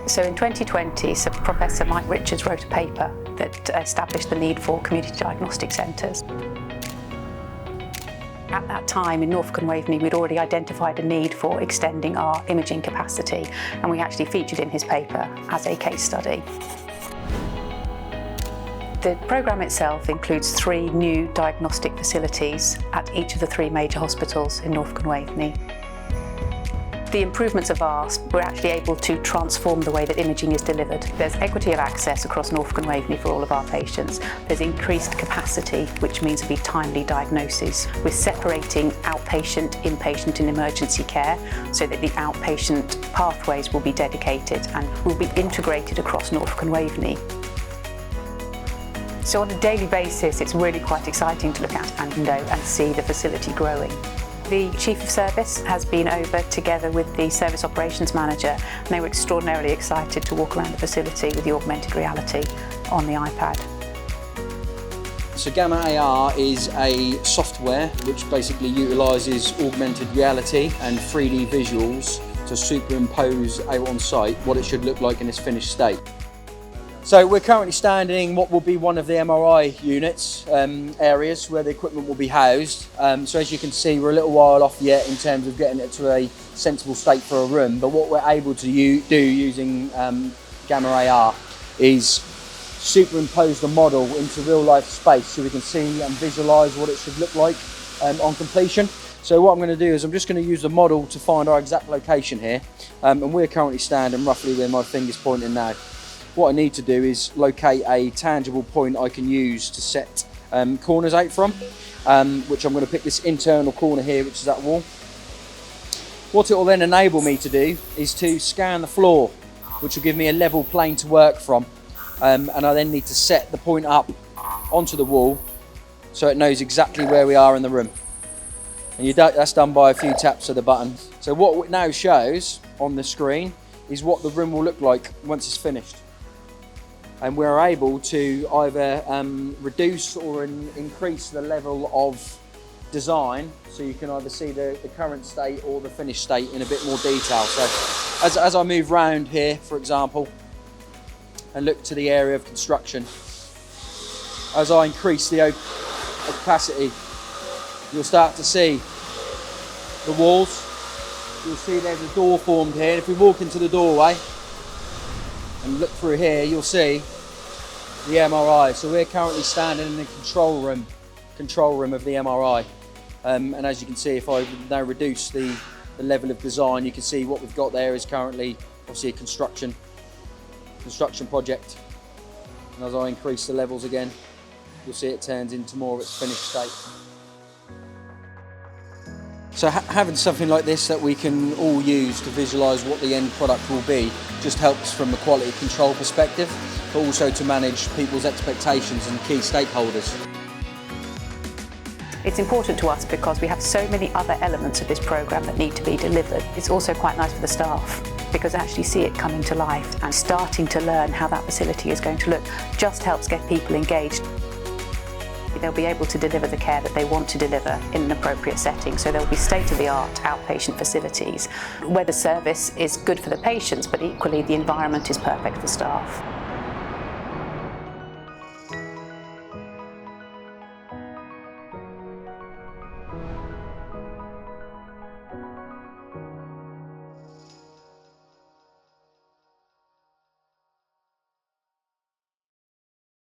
So in 2020, Professor Mike Richards wrote a paper that established the need for community diagnostic centres. At that time in Norfolk and Waveney, we'd already identified a need for extending our imaging capacity, and we actually featured in his paper as a case study. The programme itself includes 3 new diagnostic facilities at each of the 3 major hospitals in Norfolk and Waveney. The improvements are vast. We're actually able to transform the way that imaging is delivered. There's equity of access across Norfolk and Waveney for all of our patients. There's increased capacity, which means there'll be timely diagnoses. We're separating outpatient, inpatient and emergency care so that the outpatient pathways will be dedicated and will be integrated across Norfolk and Waveney. So on a daily basis, it's really quite exciting to look at and see the facility growing. The Chief of Service has been over together with the Service Operations Manager, and they were extraordinarily excited to walk around the facility with the augmented reality on the iPad. So Gamma AR is a software which basically utilises augmented reality and 3D visuals to superimpose out on site what it should look like in its finished state. So we're currently standing in what will be one of the MRI units, areas where the equipment will be housed. So as you can see, we're a little while off yet in terms of getting it to a sensible state for a room. But what we're able to do using Gamma AR is superimpose the model into real life space so we can see and visualise what it should look like on completion. So what I'm going to do is I'm just going to use the model to find our exact location here. And we're currently standing roughly where my finger's pointing now. What I need to do is locate a tangible point I can use to set corners out from, which I'm going to pick this internal corner here, which is that wall. What it will then enable me to do is to scan the floor, which will give me a level plane to work from, and I then need to set the point up onto the wall so it knows exactly where we are in the room. And that's done by a few taps of the button. So what it now shows on the screen is what the room will look like once it's finished. And we're able to either reduce or increase the level of design, so you can either see the current state or the finished state in a bit more detail. So as I move round here, for example, and look to the area of construction, as I increase the opacity, you'll start to see the walls. You'll see there's a door formed here, and if we walk into the doorway and look through here, you'll see the MRI. So we're currently standing in the control room of the MRI. And as you can see, if I now reduce the level of design, you can see what we've got there is currently obviously a construction project. And as I increase the levels again, you'll see it turns into more of its finished state. So having something like this that we can all use to visualise what the end product will be just helps from a quality control perspective, but also to manage people's expectations and key stakeholders. It's important to us because we have so many other elements of this programme that need to be delivered. It's also quite nice for the staff because actually see it coming to life and starting to learn how that facility is going to look just helps get people engaged. They'll be able to deliver the care that they want to deliver in an appropriate setting. So there will be state-of-the-art outpatient facilities where the service is good for the patients, but equally the environment is perfect for staff.